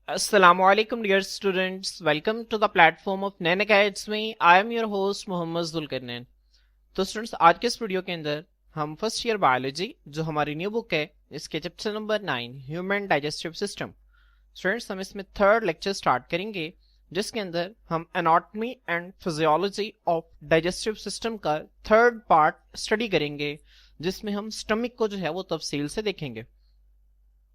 Assalamualaikum dear students, welcome to the platform of Nain Academy. I am your host Mohammad Zulqarnain. तो students आज के इस video के अंदर हम फर्स्ट ईयर बायोलॉजी जो हमारी न्यू बुक है इसके chapter number 9 human digestive system. Students हम इसमें थर्ड लेक्चर स्टार्ट करेंगे जिसके अंदर हम anatomy and physiology of digestive system का थर्ड पार्ट स्टडी करेंगे जिसमें हम स्टमक को जो है वो तफसील से देखेंगे।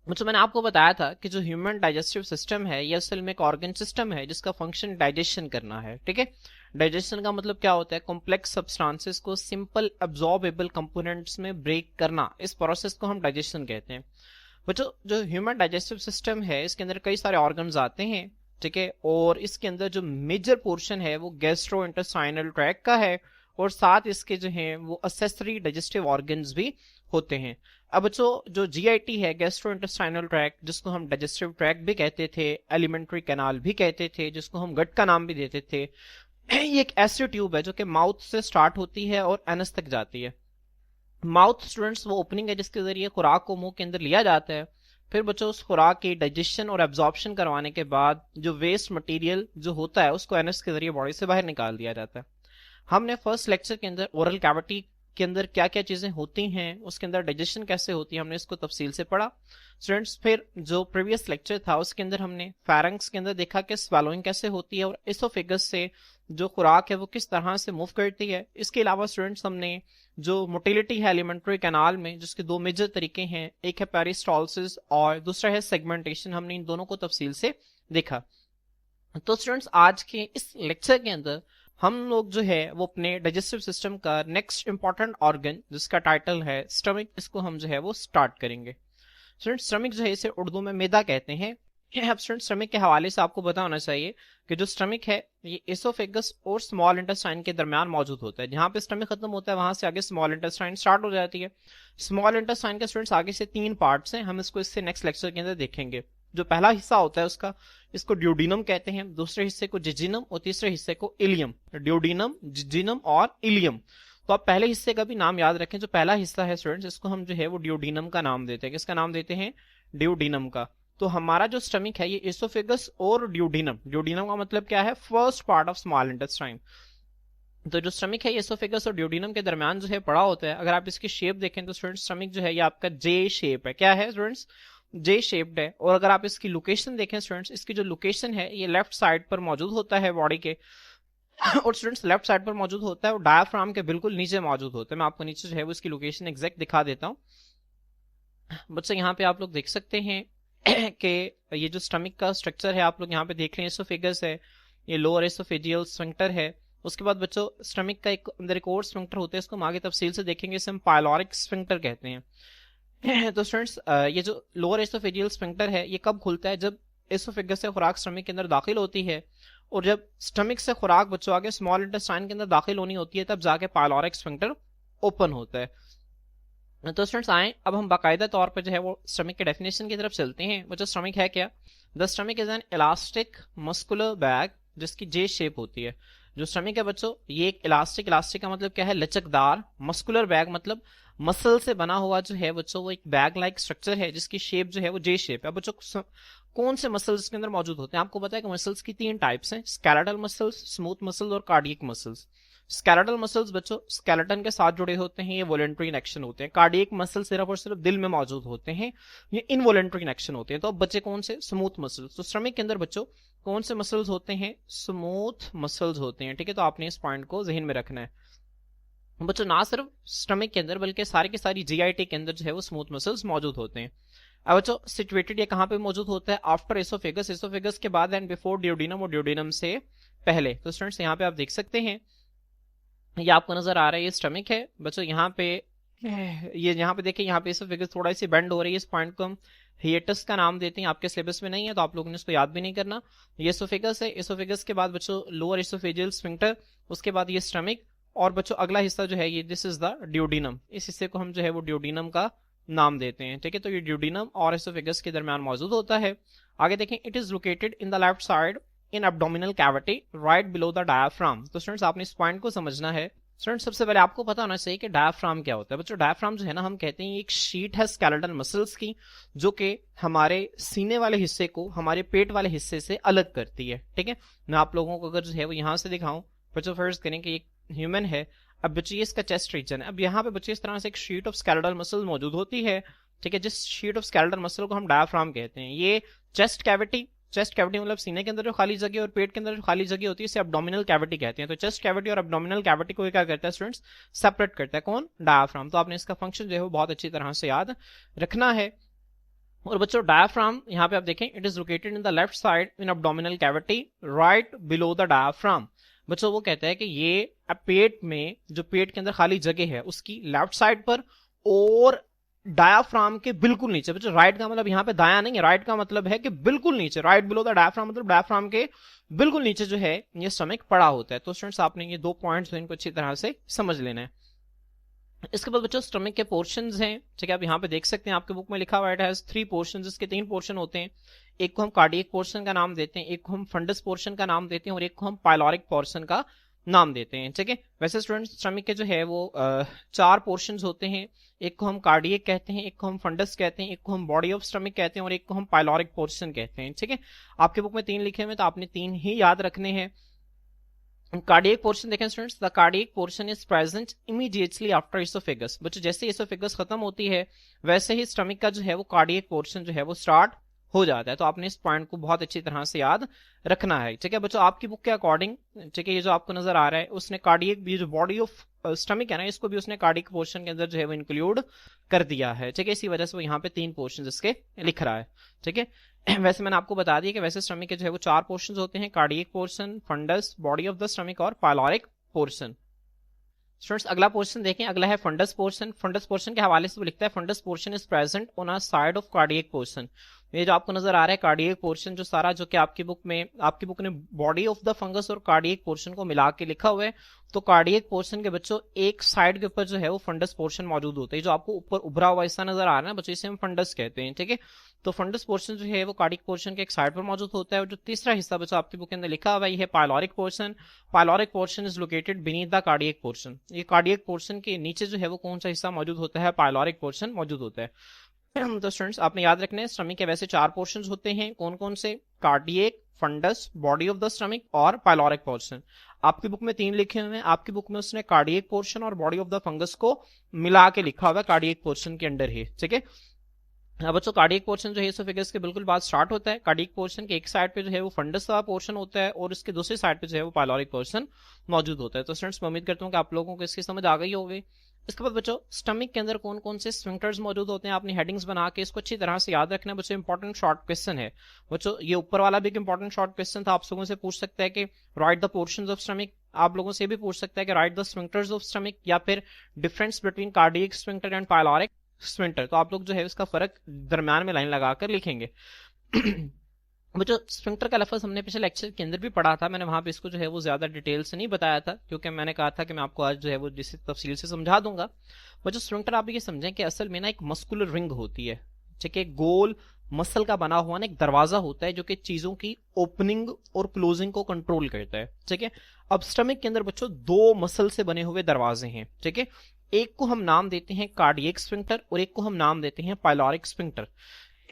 तो मैंने आपको बताया था कि जो ह्यूमन डाइजेस्टिव सिस्टम है ये असल में एक ऑर्गन सिस्टम है जिसका फंक्शन डाइजेशन करना है। ठीक है, डाइजेशन का मतलब क्या होता है? कॉम्प्लेक्स सब्सटेंसेस को सिंपल एब्जॉर्बेबल कंपोनेंट्स में ब्रेक करना, इस प्रोसेस को हम डाइजेशन कहते हैं। बच्चों जो ह्यूमन डाइजेस्टिव सिस्टम है इसके अंदर कई सारे ऑर्गन्स आते हैं। ठीक है, और इसके अंदर जो मेजर पोर्शन है वो गैस्ट्रो इंटेस्टाइनल ट्रैक्ट का है और साथ इसके जो है वो असेसरी डाइजेस्टिव ऑर्गन्स भी होते हैं। अब बच्चों जो जीआईटी है गैस्ट्रो इंटेस्टाइनल ट्रैक्ट जिसको हम डाइजेस्टिव ट्रैक्ट भी कहते थे, एलिमेंट्री कैनाल भी कहते थे, जिसको हम गट का नाम भी देते थे, ये एक ऐसी ट्यूब है जो कि माउथ से स्टार्ट होती है और एनस तक जाती है। माउथ स्टूडेंट्स वो ओपनिंग है जिसके जरिए खुराक को मुंह के अंदर लिया जाता है। फिर बच्चों उस खुराक की डाइजेशन और एब्जॉर्प्शन करवाने के बाद जो वेस्ट मटेरियल जो होता है उसको एनस के जरिए बॉडी से बाहर निकाल दिया जाता है। हमने फर्स्ट लेक्चर के अंदर ओरल कैविटी के अंदर क्या क्या चीजें होती हैं, उसके अंदर डाइजेशन कैसे होती है, हमने इसको तफसील से पढ़ा स्टूडेंट्स। फिर जो प्रीवियस लेक्चर था उसके अंदर हमने फेरेंक्स के अंदर देखा कि स्वेलोइंग कैसे होती है और एसोफेगस से जो खुराक है वो किस तरह से मूव करती है। इसके अलावा स्टूडेंट्स हमने जो मोटिलिटी है एलिमेंट्री कैनाल में जिसके दो मेजर तरीके हैं, एक है पेरिस्टालसिस और दूसरा है सेगमेंटेशन, हमने इन दोनों को तफसील से देखा। तो स्टूडेंट्स आज के इस लेक्चर के अंदर हम लोग जो है वो अपने डाइजेस्टिव सिस्टम का नेक्स्ट इंपॉर्टेंट ऑर्गन जिसका टाइटल है स्टमक, इसको हम जो है वो स्टार्ट करेंगे। स्टूडेंट स्टमक जो है इसे उर्दू में मैदा कहते हैं। अब स्टूडेंट स्टमक के हवाले से आपको पता होना चाहिए कि जो स्टमक है ये एसोफेगस और स्मॉल इंटेस्टाइन के दरमियान मौजूद होता है। जहां पे स्टमक खत्म होता है वहां से आगे स्मॉल इंटेस्टाइन स्टार्ट हो जाती है। स्मॉल इंटेस्टाइन के स्टूडेंट्स आगे से 3 पार्ट्स हैं, हम इसको इससे नेक्स्ट लेक्चर के अंदर देखेंगे। जो पहला हिस्सा होता है उसका इसको ड्यूडीनम कहते हैं, दूसरे हिस्से को जिजिनम और तीसरे हिस्से को इलियम। ड्यूडीनम, जिजिनम और इलियम। तो आप पहले हिस्से का भी नाम याद रखें। जो पहला हिस्सा है स्टूडेंट्स इसको हम जो है वो ड्यूडीनम का नाम देते हैं। किसका नाम देते हैं? ड्यूडीनम का। तो हमारा जो स्टमक है ये एसोफेगस और ड्यूडीनम, ड्यूडीनम का मतलब क्या है? First part of small intestine. तो जो स्टमक है एसोफेगस और ड्यूडीनम के दरमियान जो है पड़ा होता है। अगर आप इसकी शेप देखें तो स्टूडेंट्स स्टमक जो है ये आपका जे शेप है। क्या है स्टूडेंट्स? जे शेप्ड है। और अगर आप इसकी लोकेशन देखें स्टूडेंट्स, इसकी जो लोकेशन है ये लेफ्ट साइड पर मौजूद होता है बॉडी के और स्टूडेंट्स लेफ्ट साइड पर मौजूद होता है और डायाफ्राम के बिल्कुल नीचे मौजूद होता है। मैं आपको नीचे जो है वो इसकी लोकेशन एग्जैक्ट दिखा देता हूँ। बच्चे यहाँ पे आप लोग देख सकते हैं कि ये जो स्टमक का स्ट्रक्चर है आप लोग यहाँ पे देख रहे हैं, एसोफेगस है, ये लोअर एसोफेजियल स्फिंक्टर है। उसके बाद बच्चों स्टमक का एक अंदर एक और स्फिंक्टर होता है, इसको हम आगे तफसील से देखेंगे, इसे हम पायलोरिक स्फिंक्टर कहते हैं। तो स्टूडेंट्स ये जो लोअर एसोफेजियल स्फिंक्टर है ये कब खुलता है? जब एसोफेगस से खुराक स्टमक के अंदर दाखिल होती है और जब स्टमक से खुराक बच्चों आगे स्मॉल इंटेस्टाइन के अंदर दाखिल होनी होती है तब जाके पायलोरिक स्फिंक्टर ओपन होता है। तो स्टूडेंट्स आए अब हम बाकायदा तौर पर जो है वो स्टमक के डेफिनेशन की तरफ चलते हैं। बच्चों स्टमक है क्या? The stomach is an elastic muscular bag जिसकी जे शेप होती है। जो स्टमक है बच्चों ये एक इलास्टिक, इलास्टिक का मतलब क्या है? लचकदार। मस्कुलर बैग मतलब मसल से बना हुआ जो है बच्चों वो एक बैग लाइक स्ट्रक्चर है जिसकी शेप जो है वो जे शेप है। बच्चों कौन से मसल्स इसके अंदर मौजूद होते हैं? आपको पता है कि मसल्स की 3 टाइप्स हैं, स्केलेटल मसल्स, स्मूथ मसल्स और कार्डियक मसल्स। स्केलेटल मसल्स बच्चों स्केलेटन के साथ जुड़े होते हैं, ये वॉलंटरी इन एक्शन होते हैं। कार्डियक मसल सिर्फ और सिर्फ दिल में मौजूद होते हैं, ये इनवॉलंटरी इन एक्शन होते हैं। तो अब बच्चे कौन से? Smooth muscles. तो स्टमक के अंदर बच्चों कौन से मसल्स होते हैं? स्मूथ मसल्स होते हैं। ठीक है, तो आपने इस पॉइंट को जहन में रखना है। बच्चों ना सिर्फ स्टमक के अंदर बल्कि सारी की सारी जीआईटी के अंदर जो है वो स्मूथ मसल्स मौजूद होते हैं। अब बच्चों सिचुएटेड ये कहां पे मौजूद होता है? आफ्टर एसोफेगस, एसोफेगस के बाद एंड बिफोर ड्यूडीनम और ड्यूडीनम से पहले। तो स्टूडेंट्स यहाँ पे आप देख सकते हैं ये आपको नजर आ रहा है ये स्टमक है बच्चों। यहाँ पे ये यहाँ पे देखिए यहाँ पे एसोफेगस थोड़ा सी बेंड हो रही है, इस पॉइंट को हम हिएटस का नाम देते हैं। आपके सिलेबस में नहीं है तो आप लोगों ने इसको याद भी नहीं करना। ये एसोफेगस है, एसोफेगस के बाद बच्चों लोअर एसोफेजियल स्फिंक्टर, उसके बाद ये स्टमक और बच्चों अगला हिस्सा जो है ये दिस इज द ड्यूडीनम। इस हिस्से को हम जो है वो ड्यूडीनम का नाम देते हैं। ठीक है, तो ये ड्यूडीनम और एसोफेगस के दरमियान मौजूद होता है। आगे देखें, it is located in the left side in abdominal cavity right below the diaphragm. तो स्टूडेंट्स आपने इस पॉइंट को समझना है स्टूडेंट सबसे पहले आपको पता होना चाहिए कि डायाफ्राम क्या होता है। बच्चों डायाफ्राम जो है ना, हम कहते हैं एक शीट है स्केलेटल मसल्स की, जो कि हमारे सीने वाले हिस्से को हमारे पेट वाले हिस्से से अलग करती है। ठीक है, मैं आप लोगों को अगर जो है वो यहां से दिखाऊं, बच्चों फर्ज करें कि एक ह्यूमन है। अब बच्चे इसका चेस्ट रीजन है। अब यहाँ पे बच्चे इस तरह से एक शीट ऑफ स्केलेटल मसल मौजूद होती है। ठीक है, जिस शीट ऑफ स्केलेटल मसल को हम डायाफ्राम कहते हैं, ये चेस्ट कैविटी मतलब सीने के अंदर जो खाली जगह और पेट के अंदर जो खाली जगह होती है इसे एब्डोमिनल कैविटी कहते हैं। तो चेस्ट कैविटी और एब्डोमिनल कैविटी को क्या करता है स्टूडेंट्स, सेपरेट करता है कौन, डायाफ्राम। तो आपने इसका फंक्शन जो है वो बहुत अच्छी तरह से याद रखना है। और बच्चों डायाफ्राम यहाँ पे आप देखें, it is located in the left side in abdominal cavity right below the diaphragm. बच्चों वो कहता है कि ये पेट में, जो पेट के अंदर खाली जगह है उसकी लेफ्ट साइड पर और डायाफ्राम के बिल्कुल नीचे। बच्चों राइट का मतलब यहाँ पे दाया नहीं है, राइट का मतलब है कि बिल्कुल नीचे, राइट बिलो द डायाफ्राम मतलब डायाफ्राम के बिल्कुल नीचे जो है ये स्टमक पड़ा होता है। तो स्टूडेंट्स आपने ये 2 पॉइंट्स इनको अच्छी तरह से समझ लेना है। इसके बाद बच्चों स्टमक के पोर्शंस हैं। ठीक है, आप यहाँ पे देख सकते हैं, आपके बुक में लिखा हुआ है 3 पोर्शंस, इसके 3 पोर्शन होते हैं। एक को हम कार्डियक पोर्शन का नाम देते हैं, एक को हम फंडस पोर्शन का नाम देते हैं और एक को हम पाइलोरिक पोर्शन का नाम देते हैं। ठीक है, वैसे स्टूडेंट्स स्टमक के जो है वो 4 पोर्शंस होते हैं। एक को हम कार्डियक कहते हैं, एक को हम फंडस कहते हैं, एक को हम बॉडी ऑफ स्टमक कहते हैं और एक को हम पाइलोरिक पोर्शन कहते हैं। ठीक है, आपके बुक में 3 लिखे हुए, तो आपने 3 ही याद रखने हैं। कार्डियक पोर्शन देखें students, the cardiac portion is present immediately after oesophagus. बच्चों जैसे इसोफेगस खत्म होती है वैसे ही स्टमक का जो है वो कार्डियक पोर्शन जो है वो स्टार्ट हो जाता है। तो आपने इस पॉइंट को बहुत अच्छी तरह से याद रखना है। ठीक है बच्चों, आपकी बुक के अकॉर्डिंग, ठीक है, ये जो आपको नजर आ रहा है उसने कार्डियक, ये जो बॉडी ऑफ स्टमक है ना, इसको भी उसने कार्डियक पोर्शन के अंदर जो है वो इंक्लूड कर दिया है। ठीक है, इसी वजह से वो यहाँ पे 3 पोर्शन इसके लिख रहा है। ठीक है, वैसे मैंने आपको बता दिया कि वैसे स्टमक के जो है वो 4 पोर्शंस होते हैं, cardiac portion, fundus, body of the stomach और पाइलोरिक पोर्शन। स्टूडेंट्स अगला पोर्शन देखें, अगला है फंडस पोर्शन। फंडस पोर्शन के हवाले से वो लिखता है, fundus portion is present on a side of cardiac portion. ये जो आपको नजर आ रहा है कार्डियक पोर्शन जो सारा, जो कि आपकी बुक ने बॉडी ऑफ द फंगस और कार्डियक पोर्शन को मिला के लिखा हुआ है। तो कार्डियक पोर्शन के बच्चों एक साइड के ऊपर जो है वो फंडस पोर्शन मौजूद होता है। जो आपको ऊपर उभरा हुआ हिस्सा नजर आ रहा है ना बच्चों, इसे हम फंडस कहते हैं। ठीक है, तो फंडस पोर्शन जो है वो कार्डियक पोर्शन के एक साइड पर मौजूद होता है। और जो तीसरा हिस्सा बच्चों आपकी बुक के अंदर लिखा हुआ है pyloric portion. Pyloric portion is located beneath the cardiac portion. ये कार्डियक पोर्शन के नीचे जो है वो कौन सा हिस्सा मौजूद होता है, पाइलोरिक पोर्शन मौजूद होता है। तो स्टूडेंट्स आपने याद रखना है, स्टमक के वैसे 4 पोर्शंस होते हैं, कौन कौन से, cardiac, fundus, body of the stomach और पाइलोरिक पोर्शन। आपकी बुक में 3 लिखे हुए हैं, आपकी बुक में उसने कार्डियक पोर्शन और बॉडी ऑफ द फंगस को मिला के लिखा हुआ है कार्डियक पोर्शन के अंडर ही। ठीक है, अब बच्चों कार्डियक पोर्शन जो है इसोफेगस के बिल्कुल बाद स्टार्ट होता है। कार्डियक पोर्शन के एक साइड पे जो है वो फंडस का पोर्शन होता है और इसके दूसरी साइड पे जो है वो पाइलोरिक पोर्शन मौजूद होता है। तो स्टूडेंट्स मैं उम्मीद करता हूँ कि आप लोगों को इसकी समझ आ गई होगी। इसके बाद बच्चों स्टमक के अंदर कौन कौन से स्फिंक्टर्स मौजूद होते हैं, आपने हेडिंग्स बना के इसको अच्छी तरह से याद रखना है बच्चों। इंपॉर्टेंट शॉर्ट क्वेश्चन है बच्चों, ये ऊपर वाला भी एक इंपॉर्टेंट शॉर्ट क्वेश्चन था, आप लोगों से पूछ सकता है कि right the portions of stomach. आप लोगों से भी पूछ सकता है कि right the sphincters of stomach, या फिर difference between cardiac sphincter and pyloric sphincter. तो आप लोग जो है इसका फर्क दरम्यान में लाइन लगाकर लिखेंगे। बच्चों स्फिंक्टर का लफ्ज हमने पिछले लेक्चर के अंदर भी पढ़ा था, मैंने वहां पे इसको जो है वो ज्यादा डिटेल से नहीं बताया था, क्योंकि मैंने कहा था कि मैं आपको आज जो है वो जिस तफसील से समझा दूंगा। बच्चों स्फिंक्टर आप ये समझें कि असल में ना एक मस्कुलर रिंग होती है। ठीक है, गोल मसल का बना हुआ ना एक दरवाजा होता है जो कि चीजों की ओपनिंग और क्लोजिंग को कंट्रोल करता है। ठीक है, अब स्टमक के अंदर बच्चों 2 मसल से बने हुए दरवाजे हैं। ठीक है, एक को हम नाम देते हैं कार्डियक स्फिंक्टर और एक को हम नाम देते हैं पाइलोरिक स्फिंक्टर।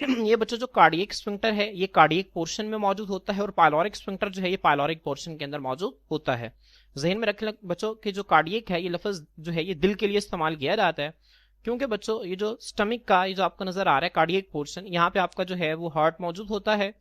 ये बच्चों जो कार्डियक स्फिंक्टर है ये कार्डियक पोर्शन में मौजूद होता है और पाइलोरिक स्फिंक्टर जो है ये पाइलोरिक पोर्शन के अंदर मौजूद होता है। जहन में रख बच्चों कि जो कार्डियक है ये लफ्ज जो है ये दिल के लिए इस्तेमाल किया जाता है, क्योंकि बच्चों ये जो स्टमक का ये जो आपको नजर आ रहा है कार्डियक पोर्शन, यहाँ पे आपका जो है वो हार्ट मौजूद होता है।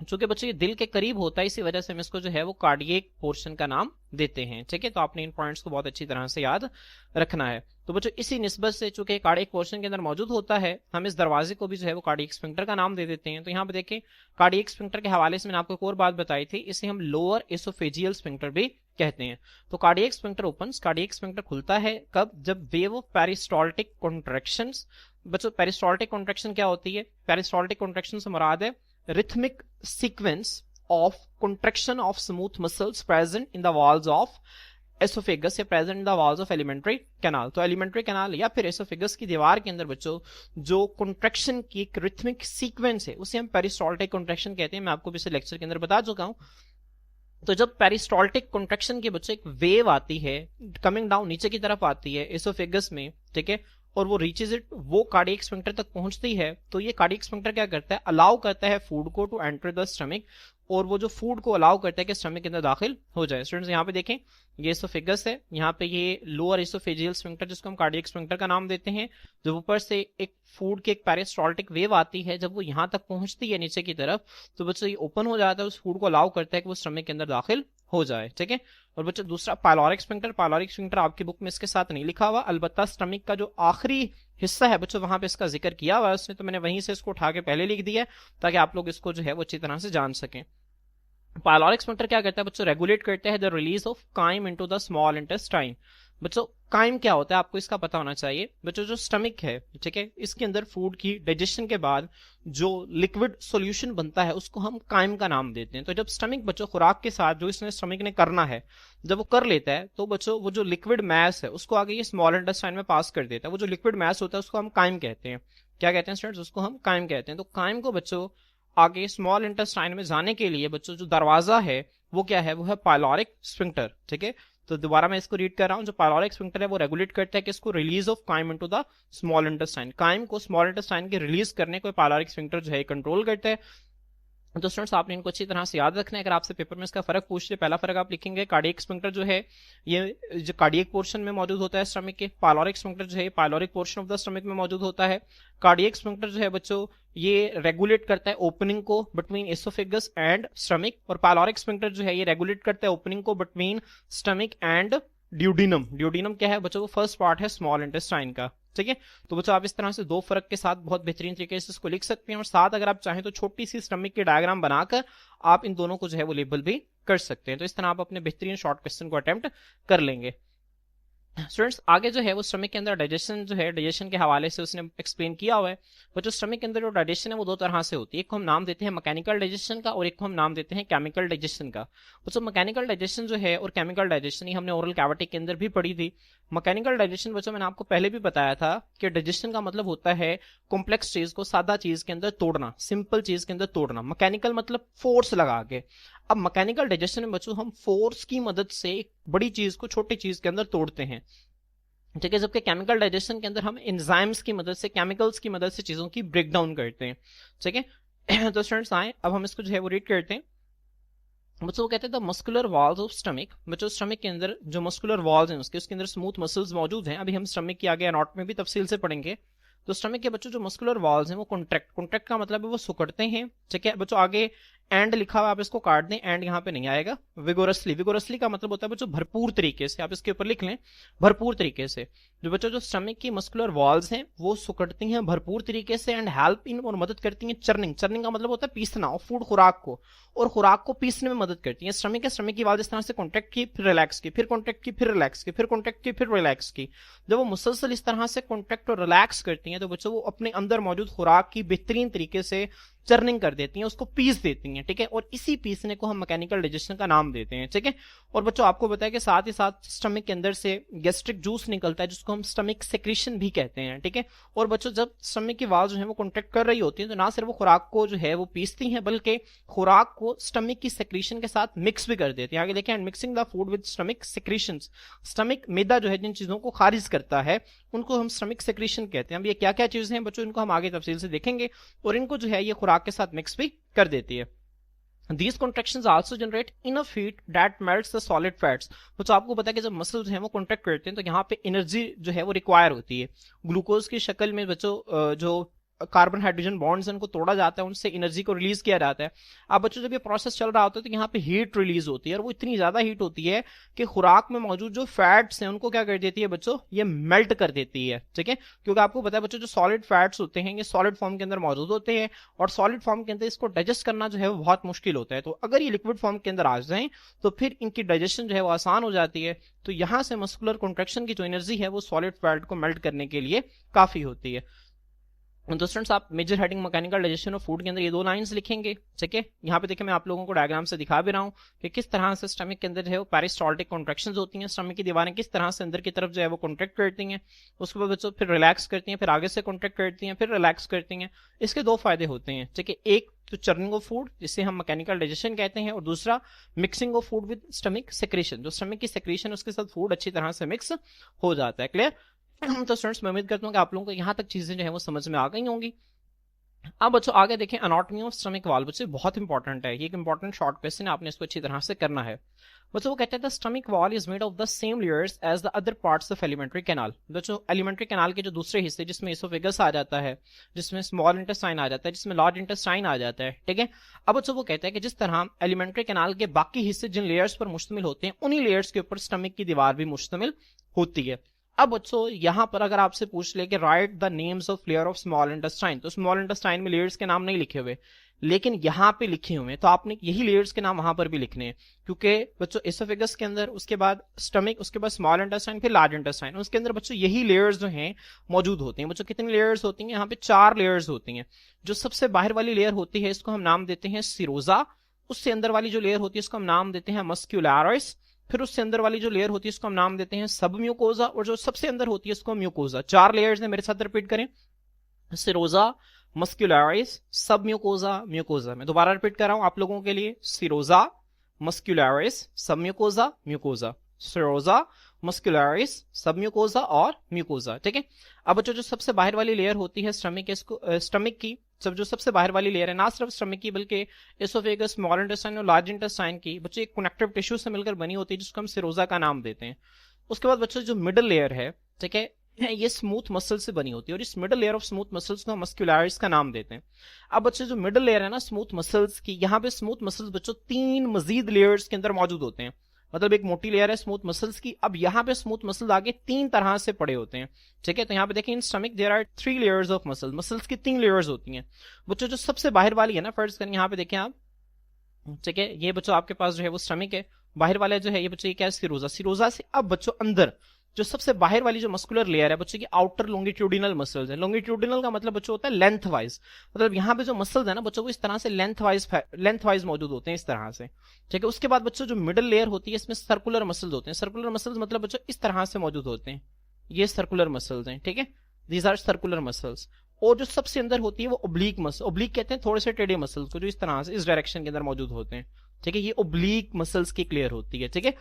चूंकि बच्चों ये दिल के करीब होता है इसी वजह से हम इसको जो है वो कार्डियक पोर्शन का नाम देते हैं। ठीक है, तो आपने इन पॉइंट्स को बहुत अच्छी तरह से याद रखना है। तो बच्चों इसी निस्बत से चूंकि कार्डियक पोर्शन के अंदर मौजूद होता है, हम इस दरवाजे को भी जो है वो कार्डियक स्फिंक्टर का नाम दे देते हैं। तो यहाँ पे देखें कार्डियक स्फिंक्टर के हवाले से मैंने आपको एक और बात बताई थी, इसे हम लोअर एसोफेजियल स्फिंक्टर भी कहते हैं। तो cardiac sphincter opens, cardiac sphincter खुलता है कब, जब वेव ऑफ पेरिस्टाल्टिक कॉन्ट्रैक्शंस। बच्चों पेरिस्टाल्टिक कॉन्ट्रैक्शन क्या होती है, पेरिस्टाल्टिक कॉन्ट्रैक्शन से मुराद है rhythmic sequence of contraction of smooth muscles present in the walls of esophagus या present in the walls of alimentary canal। तो alimentary canal या फिर esophagus की दीवार के अंदर बच्चों जो contraction की एक rhythmic sequence है उसे हम peristaltic contraction कहते हैं। मैं आपको पिछले लेक्चर के अंदर बता चुका हूं। तो जब पेरिस्टाल्टिक कॉन्ट्रैक्शन के बच्चे एक वेव आती है कमिंग डाउन नीचे की तरफ आती है एसोफेगस में, ठीक है, और वो रीचेज इट, वो कार्डियक स्फिंक्टर तक पहुंचती है, तो ये कार्डियक स्फिंक्टर क्या करता है, अलाउ करता है फूड को टू एंटर द स्टमक, और वो जो फूड को अलाउ करता है कि स्टमक के अंदर दाखिल हो जाए। स्टूडेंट्स यहाँ पे देखें, ये एसोफेगस है, यहाँ पे ये लोअर एसोफेजियल स्फिंक्टर जिसको हम कार्डियक स्फिंक्टर का नाम देते हैं, जब ऊपर से एक फूड की एक पेरिस्टाल्टिक वेव आती है, जब वो यहाँ तक पहुंचती है नीचे की तरफ, तो बच्चों ये ओपन हो जाता है, उस फूड को अलाउ करता है कि वो स्टमक के अंदर दाखिल हो जाए, ठीक है। और बच्चों दूसरा पाइलोरिक स्फिंक्टर, पाइलोरिक स्फिंक्टर आपकी बुक में इसके साथ नहीं लिखा हुआ, अलबत्ता स्टमक का जो आखिरी हिस्सा है बच्चों वहां पे इसका जिक्र किया हुआ है उसने, तो मैंने वहीं से इसको उठा के पहले लिख दिया है ताकि आप लोग इसको जो है वो अच्छी तरह से जान सकें। पाइलोरिक स्फिंक्टर क्या करता है बच्चों, रेगुलेट करते हैं the release of chyme into the small intestine. बच्चों काइम क्या होता है आपको इसका पता होना चाहिए। बच्चों जो स्टमक है, ठीक है, इसके अंदर फूड की डाइजेशन के बाद जो लिक्विड सॉल्यूशन बनता है उसको हम काइम का नाम देते हैं। तो जब स्टमक बच्चों खुराक के साथ जो इसने स्टमक ने करना है, जब वो कर लेता है, तो बच्चों वो जो लिक्विड मैस है उसको आगे ये स्मॉल इंटेस्टाइन में पास कर देता है। वो जो लिक्विड मैस होता है उसको हम काइम कहते हैं। क्या कहते हैं स्टूडेंट्स, उसको हम काइम कहते हैं। तो काइम को बच्चों आगे स्मॉल इंटेस्टाइन में जाने के लिए बच्चों जो दरवाजा है वो क्या है, वो है पाइलोरिक स्फिंक्टर, ठीक है। तो दोबारा मैं इसको रीड कर रहा हूं, जो पाइलोरिक स्फिंक्टर है वो रेगुलेट करता है कि इसको release of chyme into the small intestine, chyme को स्मॉल इंटेस्टाइन के रिलीज करने को पाइलोरिक स्फिंक्टर जो है कंट्रोल करता है। तो स्टूडेंट्स आपने इनको अच्छी तरह से याद रखना है। अगर आपसे पेपर में इसका फर्क पूछ ले, पहला फर्क आप लिखेंगे कार्डियक स्फिंक्टर जो है ये जो कार्डियक पोर्शन में मौजूद होता है स्टमक के, पाइलोरिक स्फिंक्टर जो है pyloric portion of the stomach में मौजूद होता है। कार्डियक स्फिंक्टर जो है बच्चों ये रेगुलेट करता है ओपनिंग को बिटवीन एसोफेगस एंड स्टमक, और पाइलोरिक स्फिंक्टर जो है ये रेगुलेट करता है ओपनिंग को between stomach and duodenum. Duodenum क्या है बच्चों, वो फर्स्ट पार्ट है स्मॉल इंटेस्टाइन का, ठीक है। तो बच्चों आप इस तरह से दो फर्क के साथ बहुत बेहतरीन तरीके से इसको लिख सकते हैं, और साथ अगर आप चाहें तो छोटी सी स्टमक की डायग्राम बनाकर आप इन दोनों को जो है वो लेबल भी कर सकते हैं। तो इस तरह आप अपने बेहतरीन शॉर्ट क्वेश्चन को अटेम्प्ट कर लेंगे। स्टूडेंट्स आगे जो है वो स्टमक के अंदर डाइजेशन जो है, डाइजेशन के हवाले से उसने एक्सप्लेन किया हुआ है। बच्चों स्टमक के अंदर जो डाइजेशन है वो दो तरह से होती है, एक को हम नाम देते हैं मैकेनिकल डाइजेशन का और एक को हम नाम देते हैं केमिकल डाइजेशन का। बच्चों मैकेनिकल डाइजेशन जो है और केमिकल डाइजेशन ही हमने ओरल कैविटी के अंदर भी पढ़ी थी। मैकेनिकल डाइजेशन बच्चों मैंने आपको पहले भी बताया था कि डाइजेशन का मतलब होता है कॉम्प्लेक्स चीज को सादा चीज के अंदर तोड़ना, सिंपल चीज के अंदर तोड़ना। मैकेनिकल मतलब फोर्स लगा के। अब मैकेनिकल डाइजेशन में बच्चों हम फोर्स की मदद से एक बड़ी चीज को छोटी चीज के अंदर तोड़ते हैं, ठीक है। जबकि केमिकल डाइजेशन के अंदर हम एंजाइम्स की मदद से, केमिकल्स की मदद से चीजों की ब्रेक डाउन करते हैं, ठीक है। तो स्टूडेंट्स आए अब हम इसको जो है वो रीड करते हैं। बच्चों वो कहते हैं the muscular walls of stomach. बच्चों स्टमक के अंदर जो मस्कुलर वॉल्स हैं उसके अंदर स्मूथ मसल्स मौजूद हैं। अभी हम स्टमक की आगे एनाटॉमी में भी तफसील से पढ़ेंगे। तो स्टमक के बच्चों जो मस्कुलर वॉल्स हैं वो कॉन्ट्रैक्ट का मतलब है वो सुकड़ते हैं, ठीक है। बच्चों आगे एंड लिखा हुआ, आप इसको काट दें, एंड यहाँ पे नहीं आएगा। विगोरसली, विगोरसली का मतलब होता है बच्चों भरपूर तरीके से, आप इसके ऊपर लिख लें भरपूर तरीके से। जो बच्चों जो स्टमक की मस्कुलर वॉल्स हैं वो सुकड़ती हैं भरपूर तरीके से, एंड हेल्प इन, और मदद करती हैं चर्निंग। चर्निंग का मतलब होता है पीसना, और फूड खुराक को, और खुराक को पीसने में मदद करती है। स्टमक की वॉल्स इस तरह से कॉन्ट्रैक्ट की, फिर रिलैक्स की, फिर कॉन्ट्रैक्ट की, फिर रिलैक्स की, फिर कॉन्ट्रैक्ट की, फिर रिलैक्स की। जब वो मुसलसल इस तरह से कॉन्ट्रैक्ट और रिलैक्स करती हैं तो बच्चों वो अपने अंदर मौजूद खुराक की बेहतरीन तरीके से चर्निंग कर देती हैं, उसको पीस देती हैं, ठीक है। और इसी पीसने को हम मैकेनिकल डाइजेशन का नाम देते हैं, ठीक है। और बच्चों आपको बताया कि साथ ही साथ स्टमक के अंदर से गैस्ट्रिक जूस निकलता है जिसको हम स्टमक सेक्रेशन भी कहते हैं, ठीक है। और बच्चों जब स्टमक की वाल्व जो है वो कॉन्ट्रैक्ट कर रही होती है तो ना सिर्फ वो खुराक को जो है वो पीसती हैं बल्कि खुराक को स्टमक की सेक्रेशन के साथ मिक्स भी कर देती हैं। आगे देखें, and mixing the food with stomach secretions. Stomach मैदा जो है जिन चीजों को खारिज करता है उनको हम स्टमक सेक्रेशन कहते हैं। अब ये क्या क्या चीजें हैं बच्चों, इनको हम आगे तफसील से देखेंगे, और इनको जो है ये खुराक के साथ मिक्स भी कर देती है। These contractions also generate enough heat that melts the solid fats। तो आपको पता है कि जब मसल्स हैं वो कॉन्ट्रैक्ट करते हैं तो यहाँ पे एनर्जी जो है वो रिक्वायर होती है ग्लूकोज की शक्ल में। बच्चों जो कार्बन हाइड्रोजन बॉन्ड्स उनको तोड़ा जाता है, उनसे एनर्जी को रिलीज किया जाता है। अब बच्चों जब ये प्रोसेस चल रहा होता है तो यहाँ पे हीट रिलीज होती है, और वो इतनी ज्यादा हीट होती है कि खुराक में मौजूद जो फैट्स हैं उनको क्या कर देती है बच्चों, ये मेल्ट कर देती है, ठीक है। क्योंकि आपको पता है बच्चों जो सॉलिड फैट्स होते हैं ये सॉलिड फॉर्म के अंदर मौजूद होते हैं, और सॉलिड फॉर्म के अंदर इसको डाइजेस्ट करना जो है वो बहुत मुश्किल होता है। तो अगर ये लिक्विड फॉर्म के अंदर आ जाए तो फिर इनकी डाइजेशन जो है वो आसान हो जाती है। तो यहां से मस्कुलर कॉन्ट्रैक्शन की जो एनर्जी है वो सॉलिड फैट को मेल्ट करने के लिए काफी होती है। तो स्टूडेंट्स आप major heading mechanical digestion of food के अंदर ये 2 लाइंस लिखेंगे, ठीक है। यहाँ पे देखिए मैं आप लोगों को डायग्राम से दिखा भी रहा हूँ कि किस तरह से स्टमक के अंदर जो है वो पेरिस्टाल्टिक कॉन्ट्रैक्शंस होती हैं, स्टमक की दीवारें किस तरह से अंदर की तरफ जो है वो कॉन्ट्रैक्ट करती हैं, उसके बाद बच्चों फिर रिलैक्स करती हैं, फिर आगे से कॉन्ट्रैक्ट करती हैं, फिर रिलैक्स करती हैं। इसके 2 फायदे होते हैं, ठीक है। एक तो चर्निंग ऑफ फूड जिसे हम मैकेनिकल डाइजेशन कहते हैं, और दूसरा mixing of food with stomach secretion, जो स्टमक की सेक्रेशन उसके साथ फूड अच्छी तरह से मिक्स हो जाता है। क्लियर? तो स्टूडेंट्स मैं उम्मीद करता हूँ कि आप लोगों को यहाँ तक चीजें जो है वो समझ में आ गई होंगी। अब बच्चों आगे देखें अनाटॉमी ऑफ स्टमक वाल्व, बच्चों बहुत इंपॉर्टेंट है, ये एक इंपॉर्टेंट शॉर्ट क्वेश्चन है, आपने इसको अच्छी तरह से करना है। बच्चों वो कहते हैं the stomach wall is made of the same layers as the other parts of alimentary canal. बच्चों एलिमेंट्री कैनाल के जो दूसरे हिस्से जिसमें एसोफेगस आ जाता है, जिसमें स्मॉल इंटेस्टाइन आ जाता है, जिसमें लार्ज इंटेस्टाइन आ जाता है, ठीक है। अब बच्चों वो कहते हैं कि जिस तरह एलिमेंट्री कैनाल के बाकी हिस्से जिन लेयर्स पर मुश्तमिल होते हैं, उन्हीं लेयर्स के ऊपर स्टमक की दीवार भी मुश्तमिल होती है। अब बच्चों यहां पर अगर आपसे पूछ ले कि right the names of layer of small intestine, तो स्मॉल इंटेस्टाइन में लेयर्स के नाम नहीं लिखे हुए, लेकिन यहां पे लिखे हुए हैं, तो आपने यही लेयर्स के नाम वहां पर भी लिखने हैं, क्योंकि बच्चों एसोफेगस के अंदर, उसके बाद स्टमक, उसके बाद स्मॉल इंटेस्टाइन, फिर लार्ज इंटेस्टाइन, उसके अंदर बच्चों यही लेयर्स जो हैं मौजूद होते हैं। बच्चों कितनी लेयर्स होती हैं? यहाँ पे 4 लेयर्स होती हैं। जो सबसे बाहर वाली लेयर होती है इसको हम नाम देते हैं सिरोजा, उससे अंदर वाली जो लेयर होती है इसको हम नाम देते हैं मस्क्यूलरिस, फिर उससे अंदर वाली जो लेयर होती है इसको हम नाम देते हैं सब म्यूकोजा, और जो सबसे अंदर होती है इसको म्यूकोजा। 4 लेयर्स हैं, मेरे साथ रिपीट करें, सिरोजा, मस्क्यूलरिस, सब म्यूकोजा, म्यूकोजा। मैं दोबारा रिपीट कर रहा हूं आप लोगों के लिए, सिरोजा, मस्क्यूलरिस, सब म्यूकोजा, म्यूकोजा, सिरोजा, मस्क्यूलरिस, सब म्यूकोजा और म्यूकोजा, ठीक है। अब बच्चों जो सबसे बाहर वाली लेयर होती है स्टमक के, इसको स्टमक की सब जो सबसे बाहर वाली लेयर है, ना सिर्फ स्टमक की बल्कि एसोफेगस, स्मॉल इंटेस्टाइन और लार्ज इंटेस्टाइन की, बच्चों एक कनेक्टिव टिश्यू से मिलकर बनी होती है जिसको हम सिरोजा का नाम देते हैं। उसके बाद बच्चों जो मिडल लेयर है, ठीक है, ये स्मूथ मसल से बनी होती है, और इस middle layer of smooth muscles को हम मस्क्यूलरिस का नाम देते हैं। अब बच्चों जो मिडल लेयर है ना स्मूथ मसल्स की, यहाँ पे स्मूथ मसल्स बच्चों 3 मजीद लेयर्स के अंदर मौजूद होते हैं, मतलब एक मोटी लेयर है स्मूथ मसल्स की। अब यहाँ पे स्मूथ मसल्स आगे 3 तरह से पड़े होते हैं, ठीक है। तो यहाँ पे देखें in stomach there are 3 layers of muscles, muscles की 3 लेयर्स होती हैं। बच्चों जो सबसे बाहर वाली है ना, फर्ज करें यहाँ पे देखें आप, ठीक है, ये बच्चों आपके पास जो है वो स्टमक है, बाहर वाला जो है ये बच्चों ये क्या है, सिरोजा। सिरोजा से अब बच्चों अंदर जो सबसे बाहर वाली जो मस्कुलर लेयर है बच्चों की आउटर लॉन्गिट्यूडिनल मसल्स है। लॉन्गिट्यूडिनल का मतलब बच्चों होता है लेंथ वाइज, मतलब यहाँ पे जो मसल्स है ना बच्चों को इस तरह से लेंथ वाइज मौजूद होते हैं, इस तरह से, ठीक है। उसके बाद बच्चों जो मिडिल लेयर होती है इसमें सर्कुलर मसल्स होते हैं। सर्कुलर मसल्स मतलब बच्चों इस तरह से मौजूद होते हैं, ये सर्कुलर मसल्स हैं, ठीक है, दीज आर सर्कुलर मसल्स। और जो सबसे अंदर होती है वो ओब्लीक मसल, ओब्लीक कहते हैं थोड़े से टेढ़े मसल्स को, जो इस तरह से इस डायरेक्शन के अंदर मौजूद होते हैं, ठीक है, ये ओब्लीक मसल्स की क्लियर होती है, ठीक है।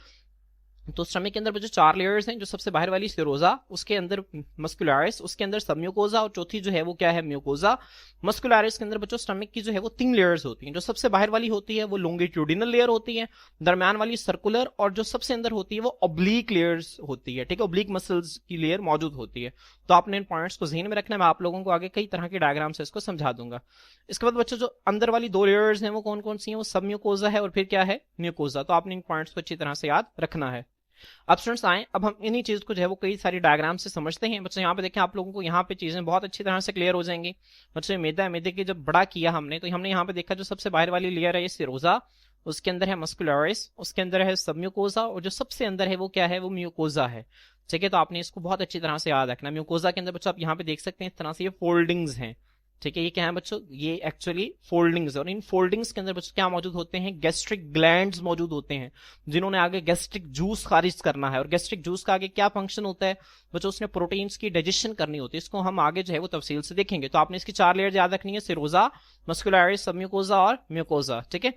तो स्टमक के अंदर जो 4 लेयर्स हैं, जो सबसे बाहर वाली सिरोजा, उसके अंदर मस्कुलरिस, उसके अंदर सब म्यूकोजा, और चौथी जो है वो क्या है, म्यूकोजा। मस्कुलरिस के अंदर बच्चों स्टमक की जो है वो 3 लेयर्स होती हैं। जो सबसे बाहर वाली होती है वो लॉन्गिट्यूडिनल लेयर होती है, दरम्यान वाली सर्कुलर, और जो सबसे अंदर होती है वो ऑब्लीक लेयर्स होती है, ठीक है, ऑब्लीक मसल्स की लेयर मौजूद होती है। तो आपने इन पॉइंट्स को ध्यान में रखना है, मैं आप लोगों को आगे कई तरह के डायग्राम से इसको समझा दूंगा। इसके बाद बच्चों जो अंदर वाली 2 लेयर्स हैं वो कौन कौन सी हैं, वो सब म्यूकोजा है और फिर क्या है, म्यूकोजा। तो आपने इन पॉइंट्स को अच्छी तरह से याद रखना है। अब स्टूडेंट्स आए, अब हम इन्हीं चीज को जो है वो कई सारी डायग्राम से समझते हैं। बच्चों यहाँ पे देखें, आप लोगों को यहाँ पे चीजें बहुत अच्छी तरह से क्लियर हो जाएंगी। बच्चों मैदा, मैदे के जब बड़ा किया हमने, तो हमने यहाँ पे देखा जो सबसे बाहर वाली लेयर है ये सिरोजा, उसके अंदर है मस्कुलरिस, उसके अंदर है सब म्यूकोजा, और जो सबसे अंदर है वो क्या है, वो म्यूकोजा है, ठीक है। तो आपने इसको बहुत अच्छी तरह से याद रखना। म्यूकोजा के अंदर बच्चों आप यहाँ पे देख सकते हैं इस तरह से ये फोल्डिंग्स हैं, ठीक है। ये क्या है बच्चों, ये एक्चुअली फोल्डिंग्स है, और इन फोल्डिंग्स के अंदर बच्चों क्या मौजूद होते हैं, गैस्ट्रिक ग्लैंड्स मौजूद होते हैं, जिन्होंने आगे गैस्ट्रिक जूस खारिज करना है। और गैस्ट्रिक जूस का आगे क्या फंक्शन होता है बच्चों, उसने प्रोटीन्स की डाइजेशन करनी होती है। इसको हम आगे जो है वो तफसील से देखेंगे। तो आपने इसकी 4 लेयर याद रखनी है, सिरोजा, मस्कुलरिस, सब म्यूकोजा और म्यूकोजा, ठीक है।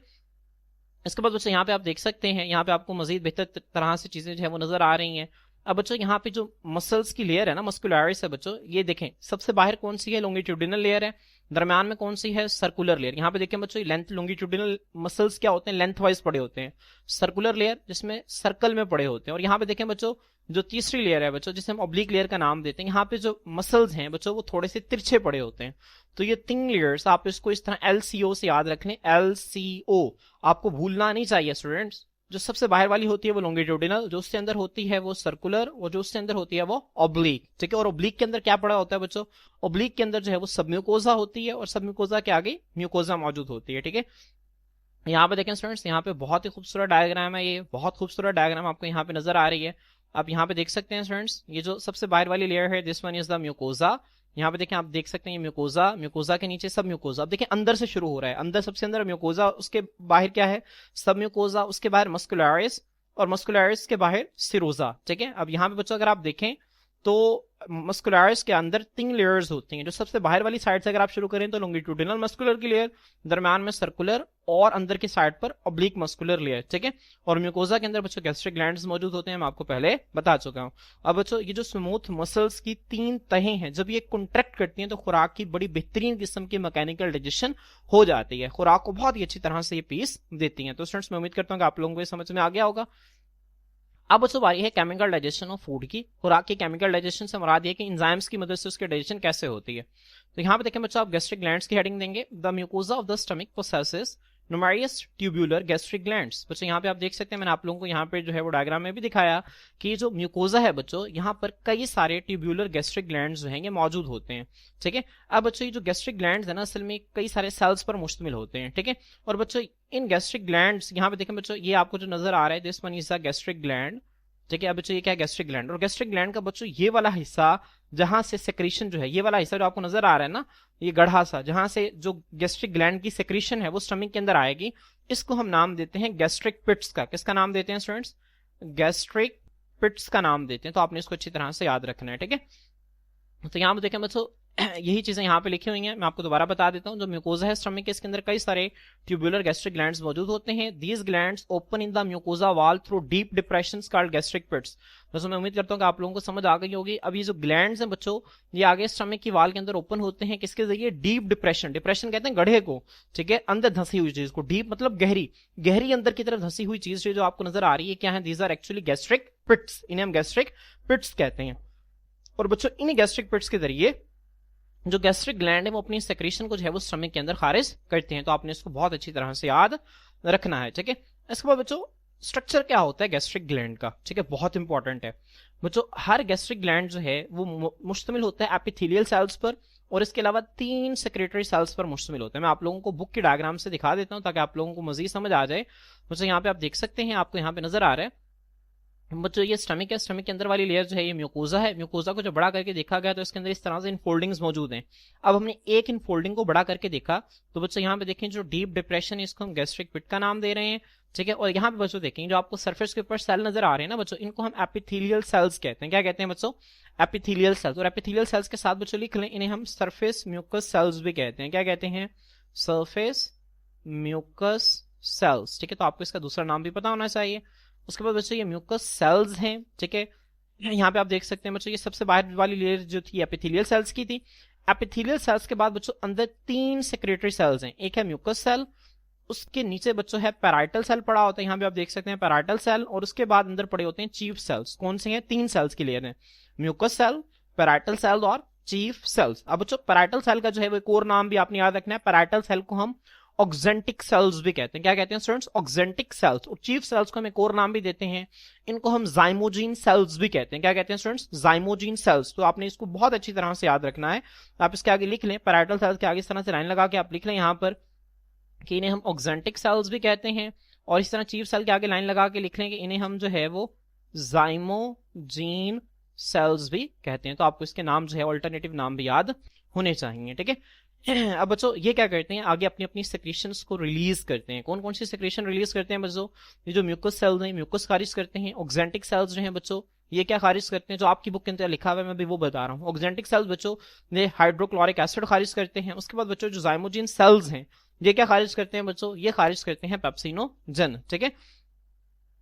इसके बाद बच्चों यहाँ पे आप देख सकते हैं, यहाँ पे आपको मजीद बेहतर तरह से चीजें जो है वो नजर आ रही हैं। अब बच्चों यहाँ पे जो मसल्स की लेयर है ना, मस्कुलरिस है बच्चों, ये देखें सबसे बाहर कौन सी है, लॉन्गिट्यूडिनल लेयर है, दरम्यान में कौन सी है, सर्कुलर लेयर। यहाँ पे देखें बच्चों लेंथ, लॉन्गिट्यूडिनल मसल्स क्या होते हैं, लेंथ वाइज पड़े होते हैं, सर्कुलर लेयर जिसमें सर्कल में पड़े होते हैं। और यहाँ पे देखें बच्चों जो तीसरी लेयर है बच्चों, जिसे हम ऑब्लिक लेयर का नाम देते हैं, यहाँ पे जो मसल्स हैं बच्चों वो थोड़े से तिरछे पड़े होते हैं। तो ये 3 लेयर्स, आप इसको इस तरह LCO से याद रख लें, LCO आपको भूलना नहीं चाहिए स्टूडेंट्स। जो सबसे बाहर वाली होती है वो लॉन्गिट्यूडिनल, जो उससे अंदर होती है वो सर्कुलर, और जो उससे अंदर होती है वो ऑब्लिक, ठीक है। और ऑब्लिक के अंदर क्या पड़ा होता है बच्चों, ऑब्लिक के अंदर जो है वो सब म्यूकोजा होती है, और सब म्यूकोजा के आगे म्यूकोजा मौजूद होती है, ठीक है। यहाँ पे देखें स्टूडेंट्स, यहाँ पे बहुत ही खूबसूरत डायग्राम है, ये बहुत खूबसूरत डायग्राम आपको यहाँ पे नजर आ रही है। आप यहाँ पे देख सकते हैं स्टूडेंट्स, ये जो सबसे बाहर वाली लेयर है, this one is the mucosa, यहाँ पे देखें, आप देख सकते हैं म्यूकोजा, म्यूकोजा के नीचे सब म्यूकोजा। अब देखें अंदर से शुरू हो रहा है, अंदर सबसे अंदर म्यूकोजा, उसके बाहर क्या है, सब म्यूकोजा, उसके बाहर मस्कुलरिस, और मस्कुलरिस के बाहर सिरोजा। ठीक है, अब यहाँ पे बच्चों अगर आप देखें तो मस्कुलरिस के अंदर 3 लेयर्स होती हैं। जो सबसे बाहर वाली साइड से अगर आप शुरू करें तो लॉन्गिट्यूडिनल मस्कुलर की लेयर, दरम्यान में सर्कुलर, और अंदर की साइड पर ऑब्लिक मस्कुलर लेयर। ठीक है, और म्यूकोजा के अंदर बच्चों गैस्ट्रिक ग्लैंड्स मौजूद होते हैं, मैं आपको पहले बता चुका हूं। अब बच्चों ये जो स्मूथ मसल्स की 3 तहें हैं, जब ये कॉन्ट्रैक्ट करती हैं तो खुराक की बड़ी बेहतरीन किस्म की मैकेनिकल डाइजेशन हो जाती है, खुराक को बहुत ही अच्छी तरह से ये पीस देती हैं। तो स्टूडेंट्स मैं उम्मीद करता हूँ कि आप लोगों को ये समझ में आ गया होगा। अब बच्चों बारी है केमिकल डाइजेशन ऑफ फूड की। खुराक की केमिकल डाइजेशन से मुराद है कि एंजाइम्स की मदद से उसकी डाइजेशन कैसे होती है। तो यहाँ पे देखें बच्चों, आप गैस्ट्रिक ग्लैंड्स की हेडिंग देंगे, the mucosa of the stomach possesses numerous tubular gastric glands. बच्चों यहाँ पे आप देख सकते हैं, मैंने आप लोगों को यहाँ पे जो है वो डायग्राम में भी दिखाया कि जो म्यूकोजा है बच्चों, यहाँ पर कई सारे ट्यूब्यूलर गैस्ट्रिक ग्लैंड्स जो हैं ये मौजूद होते हैं। ठीक है, अब बच्चों ये जो गैस्ट्रिक ग्लैंड्स है ना, असल में कई सारे सेल्स पर मुश्तमिल होते हैं। ठीक है, और बच्चों इन गैस्ट्रिक ग्लैंड्स, यहाँ पे देखें बच्चों, ये आपको जो नजर आ रहा है, this one is the gastric gland. ठीक है, अब बच्चों ये क्या है, गैस्ट्रिक ग्लैंड। और गैस्ट्रिक ग्लैंड का बच्चों ये वाला हिस्सा जहां से सेक्रीशन जो है, ये वाला हिस्सा जो आपको नजर आ रहा है ना, ये गढ़ा सा, जहां से जो गैस्ट्रिक ग्लैंड की सेक्रीशन है वो स्टमक के अंदर आएगी, इसको हम नाम देते हैं गैस्ट्रिक पिट्स का। किसका नाम देते हैं स्टूडेंट्स? गैस्ट्रिक पिट्स का नाम देते हैं। तो आपने इसको अच्छी तरह से याद रखना है। ठीक है, तो यहाँ पे देखें बच्चों, यही चीजें यहाँ पे लिखी हुई हैं, मैं आपको दोबारा बता देता हूँ। जो म्यूकोजा है स्टमक के, इसके अंदर कई सारे ट्यूबुलर गैस्ट्रिक ग्लैंड्स मौजूद होते हैं। These glands open in the mucosa wall through deep depressions called gastric pits. दोस्तों मैं उम्मीद करता हूँ कि आप लोगों को समझ आ गई होगी। अब ये जो ग्लैंड्स हैं बच्चों, ये आगे स्टमक की वाल के अंदर ओपन होते हैं, किसके जरिए? Deep depression. डिप्रेशन कहते हैं गड्ढे को। ठीक है, अंदर धंसी हुई चीज को, डीप मतलब गहरी, गहरी अंदर की तरफ धंसी हुई चीज जो आपको नजर आ रही है, क्या है? दीज आर एक्चुअली गैस्ट्रिक पिट्स, इन्हें हम गैस्ट्रिक पिट्स कहते हैं। और बच्चों इन गैस्ट्रिक पिट्स के जरिए जो गैस्ट्रिक ग्लैंड है वो अपनी सेक्रेशन को जो है वो स्टमक के अंदर खारिज करते हैं। तो आपने इसको बहुत अच्छी तरह से याद रखना है। ठीक है, इसके बाद बच्चों स्ट्रक्चर क्या होता है गैस्ट्रिक ग्लैंड का? ठीक है, बहुत इंपॉर्टेंट है बच्चों। हर गैस्ट्रिक ग्लैंड जो है वो मुश्तमिल होता है एपिथेलियल सेल्स पर, और इसके अलावा 3 सेक्रेटरी सेल्स पर मुश्तमिल होता है। मैं आप लोगों को बुक की डायग्राम से दिखा देता हूं ताकि आप लोगों को मजीद समझ आ जाए। बच्चों यहाँ पे आप देख सकते हैं, आपको यहाँ पे नजर आ रहा है बच्चों, ये स्टमक है, स्टमक के अंदर वाली लेयर जो है ये म्यूकोजा है। म्यूकोजा को जो बड़ा करके देखा गया तो इसके अंदर इस तरह से इनफोल्डिंग्स मौजूद हैं। अब हमने एक इनफोल्डिंग को बड़ा करके देखा तो बच्चों यहाँ पे देखें, जो डीप डिप्रेशन है इसको हम गैस्ट्रिक पिट का नाम दे रहे हैं। ठीक है, और यहाँ पे बच्चों देखें, जो आपको सरफेस के ऊपर सेल नजर आ रहे हैं ना बच्चों, इनको हम एपिथेलियल सेल्स कहते हैं। क्या कहते हैं बच्चों? Epithelial cells. और एपिथेलियल सेल्स के साथ बच्चों लिख लें, इन्हें हम सरफेस म्यूकस सेल्स भी कहते हैं। क्या कहते हैं? Surface mucous cells. ठीक है, तो आपको इसका दूसरा नाम भी पता होना चाहिए। उसके बाद बच्चों ये म्यूकस सेल्स हैं। ठीक है, यहाँ पे आप देख सकते हैं बच्चों, ये सबसे बाहर वाली लेयर जो थी एपिथेलियल सेल्स की थी। एपिथेलियल सेल्स के बाद बच्चों अंदर 3 सेक्रेटरी सेल्स हैं। एक है म्यूकस सेल, उसके नीचे बच्चों है पैराइटल सेल पड़ा होता है, यहाँ पे आप देख सकते हैं पैराइटल सेल, और उसके बाद अंदर पड़े होते हैं चीफ सेल्स। कौन से हैं? 3 सेल्स की लेयर है, म्यूकस सेल, पैराइटल सेल और चीफ सेल्स। अब बच्चों पैराइटल सेल का जो है वो एक और नाम भी आपने याद रखना है, पैराइटल सेल को हम ऑक्जेंटिक सेल्स भी कहते हैं। क्या कहते हैं स्टूडेंट्स? Oxyntic cells. और चीफ सेल्स को हम एक और नाम भी देते हैं, इनको हम जाइमोजीन सेल्स भी कहते हैं। क्या कहते हैं स्टूडेंट्स? जाइमोजीन सेल्स। तो आपने इसको बहुत अच्छी तरह से याद रखना है। आप इसके आगे लिख लें, पैराइटल सेल्स के आगे इस तरह से लाइन लगा के आप लिख लें यहाँ पर कि इन्हें हम ऑक्जेंटिक सेल्स भी कहते हैं, और इस तरह चीफ सेल के आगे लाइन लगा के लिख लें कि इन्हें हम जो है वो जाइमोजीन सेल्स भी कहते हैं। तो आपको इसके नाम जो है ऑल्टरनेटिव नाम भी याद होने चाहिए। ठीक है, अब बच्चों ये क्या करते हैं, आगे अपनी अपनी सेक्रेशंस को रिलीज करते हैं। कौन कौन सी सेक्रेशन रिलीज करते हैं बच्चों? ये जो म्यूकस सेल्स हैं म्यूकस खारिज करते हैं। ऑक्जेंटिक सेल्स जो हैं बच्चों, ये क्या खारिज करते हैं? जो आपकी बुक के अंदर लिखा हुआ है मैं भी वो बता रहा हूँ। ऑक्जेंटिक सेल्स बच्चों ये हाइड्रोक्लोरिक एसिड खारिज करते हैं। उसके बाद बच्चों जो जाइमोजीन सेल्स हैं ये क्या खारिज करते हैं बच्चों? ये खारिज करते हैं पेप्सिनोजन। ठीक है,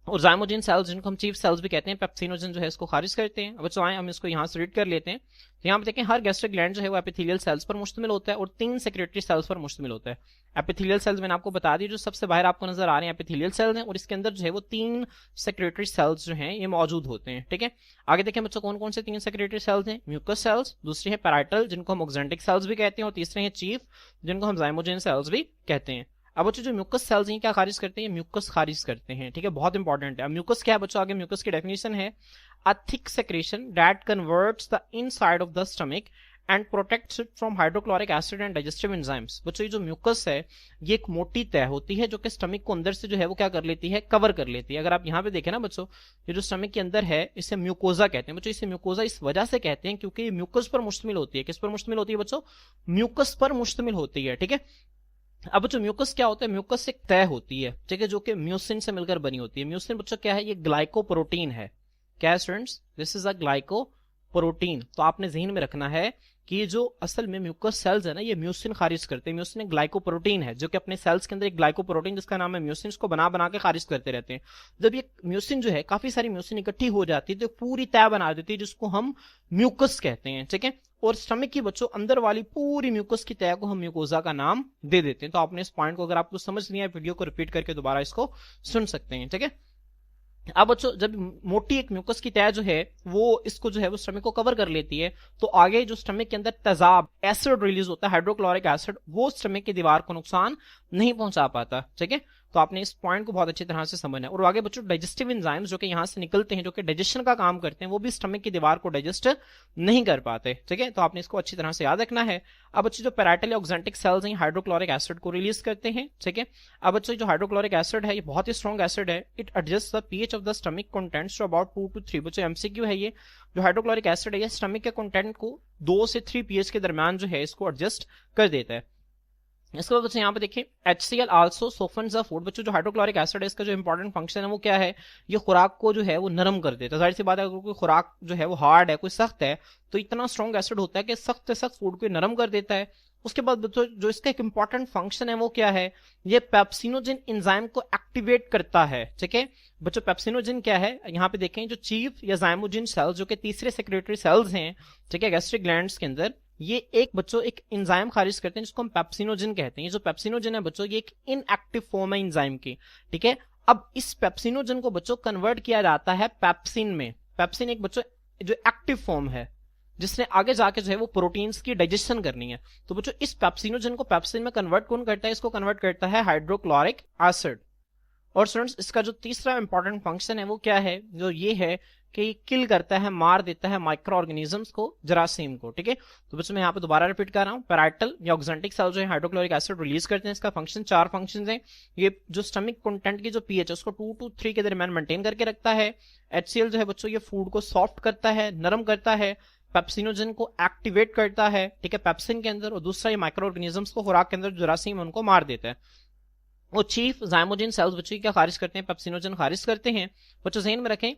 और जाइमोजीन सेल्स जिनको हम चीफ सेल्स भी कहते हैं, पेप्सिनोजन जो है इसको खारिज करते हैं। अब बच्चों आए हम इसको यहाँ से रीड कर लेते हैं। तो यहाँ पे देखें, हर गैस्ट्रिक ग्लैंड जो है वो एपिथेलियल सेल्स पर मुश्तमिल होता है और 3 सेक्रेटरी सेल्स पर मुश्तमिल होता है। एपिथेलियल सेल्स मैंने आपको बता दी, जो सबसे बाहर आपको नजर आ रहे हैं एपिथेलियल सेल्स हैं, और इसके अंदर जो है वो 3 सेक्रेटरी सेल्स जो हैं ये मौजूद होते हैं। ठीक है, आगे देखें बच्चों कौन कौन से 3 सेक्रेटरी सेल्स हैं? म्यूकस सेल्स, दूसरी है पैराइटल जिनको हम ऑक्जेंटिक सेल्स भी कहते हैं, और तीसरे हैं चीफ जिनको हम जाइमोजीन सेल्स भी कहते हैं। अब बच्चों जो म्यूकस सेल्स हैं क्या खारिज करते हैं? म्यूकस खारिज करते हैं। ठीक है, बहुत इंपॉर्टेंट है। अब म्यूकस क्या है बच्चों? आगे म्यूकस की डेफिनेशन है, a thick secretion that converts the inside of the stomach and protects it from hydrochloric acid and digestive enzymes. बच्चों ये जो म्यूकस है ये एक मोटी तह होती है जो कि स्टमक को अंदर से जो है वो क्या कर लेती है, कवर कर लेती है। अगर आप यहाँ पे देखें ना बच्चों, ये जो स्टमक के अंदर है इसे म्यूकोजा कहते हैं। बच्चों इसे म्यूकोजा इस वजह से कहते हैं क्योंकि ये म्यूकस पर मुश्तमिल होती है। किस पर मुश्तमिल होती है बच्चों? म्यूकस पर मुश्तमिल होती है। ठीक है, अब बच्चों म्यूकस क्या होता है? म्यूकस एक तह होती है, ठीक है, जो कि म्यूसिन से मिलकर बनी होती है। म्यूसिन बच्चों क्या है? ये ग्लाइकोप्रोटीन है। क्या है students? This is a glycoprotein. तो आपने जहन में रखना है कि ये जो असल में म्यूकस सेल्स है ना, ये म्यूसिन खारिज करते हैं। म्यूसिन एक ग्लाइकोप्रोटीन है जो कि अपने सेल्स के अंदर एक ग्लाइकोप्रोटीन जिसका नाम है म्यूसिन, इसको बना बना के खारिज करते रहते हैं। जब ये म्यूसिन जो है, काफी सारी म्यूसिन इकट्ठी हो जाती है तो पूरी तह बना देती है जिसको हम म्यूकस कहते हैं। ठीक है, और स्टमक की बच्चों अंदर वाली पूरी म्यूकस की तह को हम म्यूकोजा का नाम दे देते हैं। तो आपने इस पॉइंट को, अगर आपको समझ नहीं आया, वीडियो को रिपीट करके दोबारा इसको सुन सकते हैं। ठीक है, अब बच्चों जब मोटी एक म्यूकस की तह जो है वो इसको जो है वो स्टमक को कवर कर लेती है, तो आगे जो स्टमक के अंदर तेजाब एसिड रिलीज होता है, हाइड्रोक्लोरिक एसिड, वो स्टमक की दीवार को नुकसान नहीं पहुंचा पाता। ठीक है, तो आपने इस पॉइंट को बहुत अच्छी तरह से समझना है। और आगे बच्चों डाइजेस्टिव एंजाइम्स जो कि यहां से निकलते हैं, जो कि डाइजेशन का काम करते हैं, वो भी स्टमक की दीवार को डाइजेस्ट नहीं कर पाते। ठीक है, तो आपने इसको अच्छी तरह से याद रखना है। अब बच्चों जो पैराइटल ऑक्जेंटिक सेल्स हैं हाइड्रोक्लोरिक एसिड को रिलीज करते हैं। ठीक है, अब बच्चों जो हाइड्रोक्लोरिक एसिड है ये बहुत ही स्ट्रॉन्ग एसिड है। It adjust the pH of the stomach contents to about 2 to 3। बच्चों एमसीक्यू है ये, जो हाइड्रोक्लोरिक एसिड है ये स्टमक के कंटेंट को 2 से 3 पीएच के दरमियान जो है इसको एडजस्ट कर देता है। इसके बाद बच्चों यहाँ पे देखिए HCl आल्सो सोफन्स द फूड। बच्चों जो हाइड्रोक्लोरिक एसिड है इसका जो इंपॉर्टेंट फंक्शन है वो क्या है? ये खुराक को जो है वो नरम कर देता है। जाहिर सी बात है, अगर कोई खुराक जो है वो हार्ड है, कोई सख्त है, तो इतना स्ट्रॉन्ग एसिड होता है कि सख्त से सख्त फूड को नरम कर देता है। उसके बाद बच्चों जो इसका एक इंपॉर्टेंट फंक्शन है वो क्या है? ये पेप्सिनोजेन एंजाइम को एक्टिवेट करता है। ठीक है बच्चों, पेप्सिनोजेन क्या है? यहाँ पे देखें जो चीफ या जाइमोजिन सेल्स जो कि तीसरे सेक्रेटरी सेल्स हैं, ठीक है, गैस्ट्रिक ग्लैंड्स के अंदर, ये एक बच्चों एक एंजाइम खारिज करते हैं जिसको हम पेप्सिनोजेन कहते हैं। ये जो पेप्सिनोजेन है बच्चों ये एक इनएक्टिव फॉर्म है एंजाइम की। ठीक है, अब इस पेप्सिनोजेन को बच्चों कन्वर्ट किया जाता है पेप्सिन में। पेप्सिन एक बच्चों जो एक्टिव फॉर्म है जिसने आगे जाके जो है वो प्रोटीन्स की डाइजेशन करनी है। तो बच्चों इस पेप्सिनोजेन को पेप्सिन में कन्वर्ट कौन करता है? इसको कन्वर्ट करता है हाइड्रोक्लोरिक एसिड। और स्टूडेंट्स इसका जो तीसरा इंपॉर्टेंट फंक्शन है वो क्या है? जो ये है कि किल करता है, मार देता है माइक्रो ऑर्गेनिजम्स को, जरासीम को। ठीक है, तो बच्चों मैं यहाँ पे दोबारा रिपीट कर रहा हूँ, पैराइटल या ऑक्जेंटिक सेल जो है हाइड्रोक्लोरिक एसिड रिलीज करते हैं। इसका फंक्शन 4 फंक्शन है। ये जो स्टमक कंटेंट की जो पीएच है उसको 2 to 3 के दरमियान मेंटेन करके रखता है। HCl जो है बच्चों ये फूड को सॉफ्ट करता है, नरम करता है, पेप्सिनोजेन को एक्टिवेट करता है, ठीक है, पेप्सिन के अंदर, और दूसरा ये माइक्रो ऑर्गेनिजम्स को खुराक के अंदर जरासीम उनको मार देता है। वो चीफ जाइमोजिन सेल्स बच्चों क्या खारिज करते हैं? पेप्सिनोजेन खारिज करते हैं। बच्चों ज़हन में रखें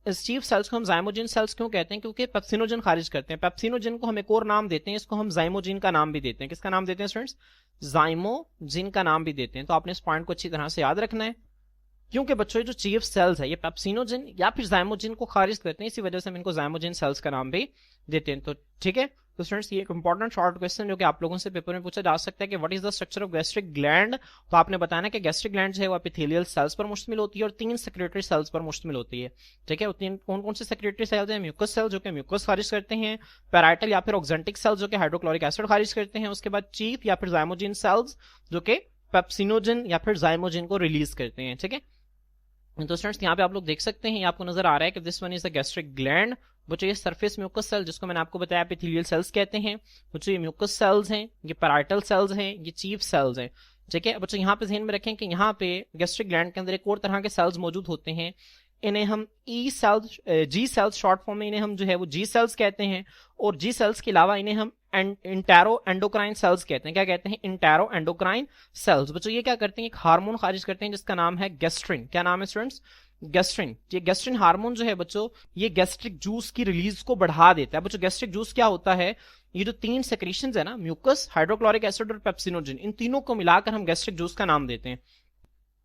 इस चीफ सेल्स को हम जाइमोजिन सेल्स क्यों कहते हैं? क्योंकि पेप्सिनोजेन खारिज करते हैं। पेप्सिनोजेन को हम एक और नाम देते हैं, इसको हम जाइमोजिन का नाम भी देते हैं। किसका नाम देते हैं स्टूडेंट्स? जाइमोजिन का नाम भी देते हैं। तो आपने इस पॉइंट को अच्छी तरह से याद रखना है, क्योंकि बच्चों जो चीफ सेल्स है ये पेप्सिनोजेन या फिर जाइमोजिन को खारिज करते हैं, इसी वजह से हम इनको जाइमोजिन सेल्स का नाम भी देते हैं। तो ठीक है, तो स्टूडेंट्स ये एक इंपॉर्टेंट शॉर्ट क्वेश्चन जो कि आप लोगों से पेपर में पूछा जा सकता है कि what is the structure of gastric gland. तो आपने बताना कि गैस्ट्रिक ग्लैंड जो है वो एपिथेलियल सेल्स पर मुश्तमिल होती है और 3 सेक्रेटरी सेल्स पर मुश्तमिल होती है। ठीक है, वो 3 कौन कौन से सेक्रेटरी सेल्स हैं? म्यूकस सेल जो कि म्यूकस खारिज करते हैं, पैराइटल या फिर ऑक्जेंटिक सेल्स जो कि हाइड्रोक्लोरिक एसिड खारिज करते हैं, उसके बाद चीफ या फिर जाइमोजिन सेल्स जो कि पेप्सिनोजेन या फिर जाइमोजिन को रिलीज करते हैं। ठीक है, तो स्टूडेंट्स यहाँ पे आप लोग देख सकते हैं, आपको नजर आ रहा है कि this one is the gastric gland. बच्चों ये सरफेस म्यूकस सेल जिसको मैंने आपको बताया एपिथेलियल सेल्स कहते हैं। बच्चों ये म्यूकस सेल्स हैं, ये पैराइटल सेल्स हैं, ये चीफ सेल्स हैं। ठीक है, बच्चों यहाँ पे ध्यान में रखें कि यहाँ पे गैस्ट्रिक ग्लैंड के अंदर एक और तरह के सेल्स मौजूद होते हैं, इन्हें हम जी सेल्स शॉर्ट फॉर्म में इन्हें हम जो है वो जी सेल्स कहते हैं। और जी सेल्स के अलावा इन्हें हम इंटेरो एंडोक्राइन सेल्स कहते हैं। क्या कहते हैं? Intero endocrine cells. बच्चों ये क्या करते हैं? एक हार्मोन खारिज करते हैं जिसका नाम है गैस्ट्रिन। क्या नाम है स्टूडेंट्स? गैस्ट्रिन। ये गैस्ट्रिन हार्मोन जो है बच्चों ये गैस्ट्रिक जूस की रिलीज को बढ़ा देता है। बच्चों गैस्ट्रिक जूस क्या होता है? ये जो 3 सेक्रेशंस है ना, म्यूकस, हाइड्रोक्लोरिक एसिड और पेप्सिनोजेन, इन तीनों को मिलाकर हम गैस्ट्रिक जूस का नाम देते हैं।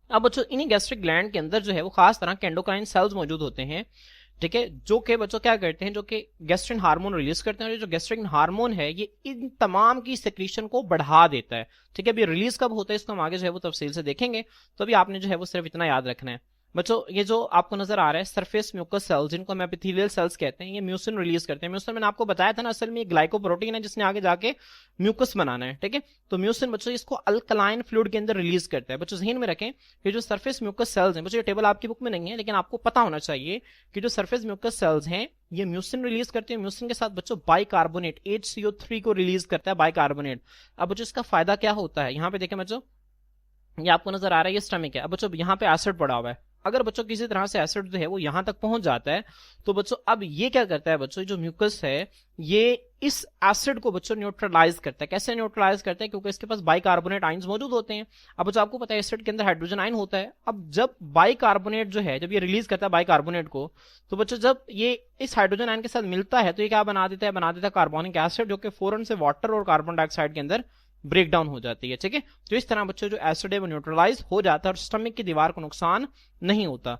अब बच्चों इन्हीं गैस्ट्रिक ग्लैंड के अंदर जो है वो खास तरह के एंडोक्राइन सेल्स मौजूद होते हैं। ठीक है, जो कि बच्चों क्या करते हैं? जो कि गैस्ट्रिन हार्मोन रिलीज करते हैं। और ये जो गैस्ट्रिन हार्मोन है ये इन तमाम की सेक्रेशन को बढ़ा देता है। ठीक है, अभी रिलीज कब होता है इसको हम आगे जो है वो तफसील से देखेंगे। तो अभी आपने जो है वो सिर्फ इतना याद रखना है। बच्चों ये जो आपको नजर आ रहा है सरफेस म्यूकस सेल्स, जिनको हम एपिथेलियल सेल्स कहते हैं, ये म्यूसिन रिलीज करते हैं। म्यूसिन मैंने आपको बताया था ना, असल में ये ग्लाइकोप्रोटीन है जिसने आगे जाके म्यूकस बनाना है, ठीक है। तो म्यूसिन बच्चों इसको अल्कलाइन फ्लूइड के अंदर रिलीज करता है। बच्चों ध्यान में रखें कि जो सरफेस म्यूकस सेल्स हैं, बच्चों ये टेबल आपकी बुक में नहीं है लेकिन आपको पता होना चाहिए कि जो सरफेस म्यूकस सेल्स हैं ये म्यूसिन रिलीज करते हैं। म्यूसिन के साथ बच्चों बाइकार्बोनेट HCO3 को रिलीज करता है, बाइकार्बोनेट। अब बच्चों इसका फायदा क्या होता है, यहाँ पे देखें बच्चों, ये आपको नजर आ रहा है ये स्टमक है। अब बच्चों यहाँ पे एसिड पड़ा हुआ है, अगर बच्चों किसी तरह से एसिड जो है वो यहां तक पहुंच जाता है तो बच्चों अब ये क्या करता है, बच्चों जो म्यूकस है ये इस एसिड को बच्चों न्यूट्रलाइज करता है। कैसे न्यूट्रलाइज करता है, क्योंकि इसके पास बाइकार्बोनेट आयंस मौजूद होते हैं। अब बच्चों आपको पता है एसिड के अंदर हाइड्रोजन आयन होता है। अब जब बाइकार्बोनेट जो है, जब ये रिलीज करता है बाइकार्बोनेट को, तो बच्चों जब ये इस हाइड्रोजन आयन के साथ मिलता है तो ये क्या बना देता है, बना देता है कार्बोनिक एसिड, जो कि फौरन से वाटर और कार्बन डाइऑक्साइड के अंदर ब्रेक डाउन हो जाती है, ठीक है। तो इस तरह बच्चों जो एसिड है वो न्यूट्रलाइज हो जाता है और स्टमक की दीवार को नुकसान नहीं होता।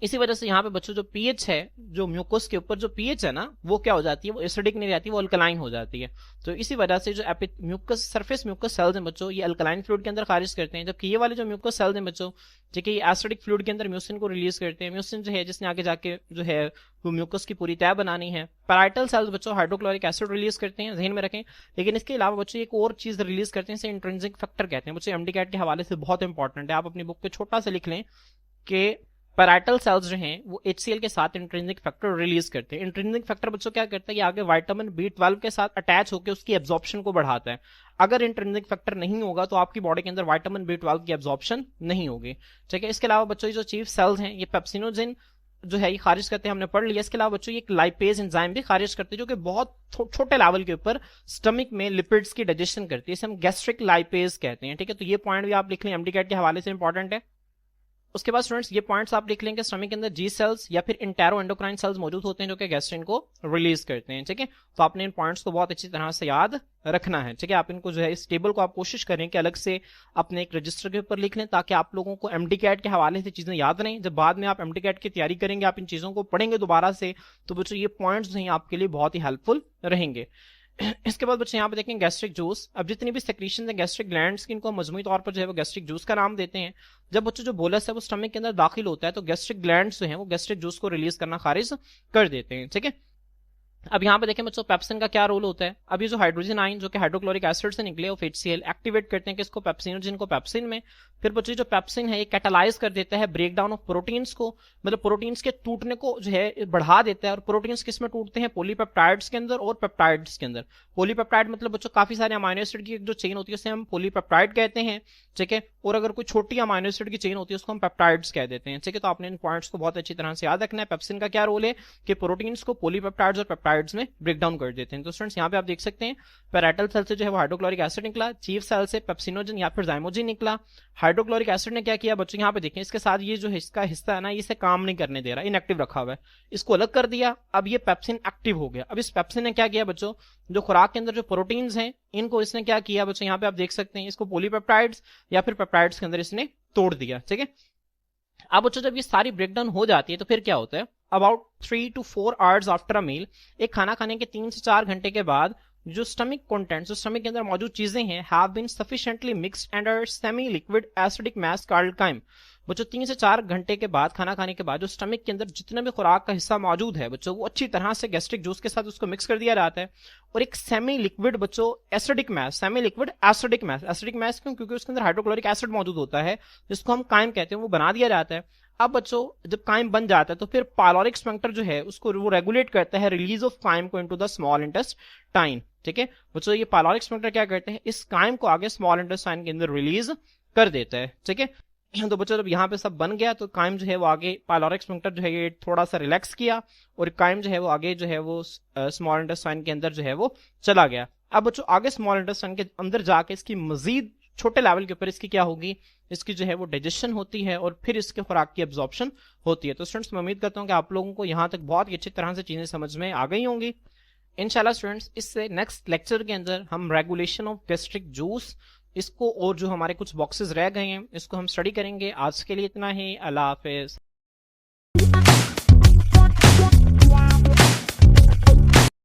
इसी वजह से यहाँ पे बच्चों जो पीएच है, जो म्यूकोस के ऊपर जो पीएच है ना, वो क्या हो जाती है, वो एसिडिक नहीं रहती, वो अल्कलाइन हो जाती है। तो इसी वजह से जो म्यूकस सरफेस म्यूकस सेल्स हैं बच्चों, ये अल्कलाइन फ्लूइड के अंदर खारिज करते हैं, जबकि ये वाले जो म्यूकस सेल्स हैं बच्चों, जो कि एसिडिक फ्लूइड के अंदर म्यूसिन को रिलीज करते हैं। म्यूसिन जो है जिसने आगे जाके जो है वो म्यूकस की पूरी तय बनानी है। पैराइटल सेल्स बच्चों हाइड्रोक्लोरिक एसिड रिलीज करते हैं, ध्यान में रखें। लेकिन इसके अलावा बच्चों एक और चीज रिलीज करते हैं, इसे इंट्रिंसिक फैक्टर कहते हैं। बच्चों एमडीकैट के हवाले से बहुत इंपॉर्टेंट है, आप अपनी बुक पे छोटा सा लिख लें कि पैराइटल सेल्स जो हैं वो HCl के साथ इंट्रिंसिक फैक्टर रिलीज करते हैं। इंट्रिंसिक फैक्टर बच्चों क्या करता है, ये आगे विटामिन B12 के साथ अटैच होकर उसकी एब्जॉर्प्शन को बढ़ाता है। अगर इंट्रिंसिक फैक्टर नहीं होगा तो आपकी बॉडी के अंदर विटामिन B12 की एब्जॉर्प्शन नहीं होगी, ठीक है। इसके अलावा बच्चों जो चीफ सेल्स हैं ये पेप्सिनोजेन जो है ये खारिज करते हैं, हमने पढ़ लिया। इसके अलावा बच्चों ये एक लाइपेज एंजाइम भी खारिज करते हैं, जो कि बहुत छोटे लेवल के ऊपर स्टमक में लिपिड्स की डाइजेशन करती है, इसे हम गैस्ट्रिक लाइपेज कहते हैं, ठीक है। तो ये पॉइंट भी आप लिख लें, एमडीकैट के हवाले से इंपॉर्टेंट है। उसके बाद स्टूडेंट्स ये पॉइंट्स आप लिख लेंगे, स्टमक के अंदर जी सेल्स या फिर इंटेरो एंडोक्राइन सेल्स मौजूद होते हैं जो कि गैस्ट्रिन को रिलीज करते हैं, ठीक है। तो आपने इन पॉइंट्स को बहुत अच्छी तरह से याद रखना है, ठीक है। आप इनको जो है इस टेबल को आप कोशिश करें कि अलग से अपने एक रजिस्टर के ऊपर लिख लें, ताकि आप लोगों को एमडीकैट के हवाले से चीजें याद रहें। जब बाद में आप एमडीकैट की तैयारी करेंगे, आप इन चीजों को पढ़ेंगे दोबारा से, तो बच्चों ये पॉइंट्स जो हैं आपके लिए बहुत ही हेल्पफुल रहेंगे। इसके बाद बच्चे यहाँ पे देखें गैस्ट्रिक जूस। अब जितनी भी सेक्रीशन है गैस्ट्रिक ग्लैंड्स की, इनको मजमूई तौर पर जो है वो गैस्ट्रिक जूस का नाम देते हैं। जब बच्चों जो बोलस है वो स्टमक के अंदर दाखिल होता है तो गैस्ट्रिक ग्लैंड्स जो है वो गैस्ट्रिक जूस को रिलीज करना खारिज कर देते हैं, ठीक है। अब यहाँ पे देखें बच्चों पेप्सिन का क्या रोल होता है। अब ये जो हाइड्रोजन आयन जो कि हाइड्रोक्लोरिक एसिड से निकले ऑफ HCl एक्टिवेट करते हैं किसको, पेप्सिनोजिन को पेप्सिन में। फिर बच्चों जो पेप्सिन है ये कैटालाइज कर देता है ब्रेक डाउन ऑफ प्रोटीन्स को, मतलब प्रोटीन्स के टूटने को जो है बढ़ा देता है। और प्रोटीन्स किस में टूटते हैं, पॉलीपेप्टाइड्स के अंदर और पेप्टाइड्स के अंदर। पॉलीपेप्टाइड मतलब बच्चों काफी सारे अमाइनो एसिड की जो चेन होती है उसे हम पॉलीपेप्टाइड कहते हैं, ठीक है। और अगर कोई छोटी अमाइनो एसिड की चेन होती है उसको हम पेप्टाइड्स कह देते हैं, ठीक है। तो आपने इन पॉइंट्स को बहुत अच्छी तरह से याद रखना है। पेप्सिन का क्या रोल है कि प्रोटीन्स को पॉलीपेप्टाइड्स और पेप्टाइड्स में ब्रेक डाउन कर देते हैं। तो स्टूडेंट्स यहाँ पे आप देख सकते हैं पैराइटल सेल से जो है वो हाइड्रोक्लोरिक एसिड निकला, चीफ सेल से पेप्सिनोजन या फिर जाइमोजिन निकला। हाइड्रोक्लोरिक एसिड ने क्या किया बच्चों, यहाँ पे देखें इसके साथ ये जो इसका हिस्सा है ना इसे काम नहीं करने दे रहा, इनएक्टिव रखा हुआ है, इसको अलग कर दिया। अब ये पेप्सिन एक्टिव हो गया। अब इस पेप्सिन ने क्या किया बच्चों, जो खुराक के अंदर जो प्रोटीन्स हैं इनको इसने क्या किया बच्चों, यहाँ पे आप देख सकते हैं इसको पॉलीपेप्टाइड्स या फिर पेप्टाइड्स के अंदर इसने तोड़ दिया, ठीक है। अब बच्चों जब ये सारी ब्रेकडाउन हो जाती है तो फिर क्या होता है, about 3 to 4 hours after a meal, एक खाना खाने के 3 से 4 घंटे के बाद जो स्टमक कंटेंट्स, जो स्टमक के अंदर मौजूद चीजें हैं, have been sufficiently mixed and are semi liquid acidic mass called chyme. बच्चों 3 से 4 घंटे के बाद खाना खाने के बाद जो स्टमक के अंदर जितना भी खुराक का हिस्सा मौजूद है बच्चों वो अच्छी तरह से गैस्ट्रिक जूस के साथ उसको मिक्स कर दिया जाता है। और एक सेमी लिक्विड बच्चों acidic mass, semi liquid acidic mass, acidic mass क्यों, क्योंकि उसके अंदर हाइड्रोक्लोरिक एसिड मौजूद होता है जिसको हम काइम कहते हैं, वो बना दिया जाता है। अब बच्चों जब काइम बन जाता है तो फिर पायलोरिक स्फंक्टर जो है उसको वो रेगुलेट करता है रिलीज ऑफ काइम को इनटू द स्मॉल इंटेस्टाइन, ठीक है। बच्चों ये पायलोरिक स्फंक्टर क्या करते हैं, इस काइम को आगे स्मॉल इंटेस्टाइन के अंदर रिलीज कर देता है, ठीक है। तो बच्चों जब यहाँ पे सब बन गया तो काइम जो है वो आगे पायलोरिक स्फंक्टर जो है ये थोड़ा सा रिलैक्स किया और काइम जो है वो आगे जो है वो स्मॉल इंटेस्टाइन के अंदर जो है वो चला गया। अब बच्चों आगे स्मॉल इंटेस्टाइन के अंदर जाके इसकी मजीद छोटे लेवल के ऊपर इसकी क्या होगी, इसकी जो है वो डाइजेशन होती है और फिर इसके खुराक की एब्जॉर्प्शन होती है। तो स्टूडेंट्स मैं उम्मीद करता हूँ कि आप लोगों को यहाँ तक बहुत ही अच्छी तरह से चीजें समझ में आ गई होंगी। इंशाल्लाह स्टूडेंट्स इससे नेक्स्ट लेक्चर के अंदर हम रेगुलेशन ऑफ गैस्ट्रिक जूस इसको और जो हमारे कुछ बॉक्सेस रह गए हैं इसको हम स्टडी करेंगे। आज के लिए इतना ही, अल्लाह हाफिज।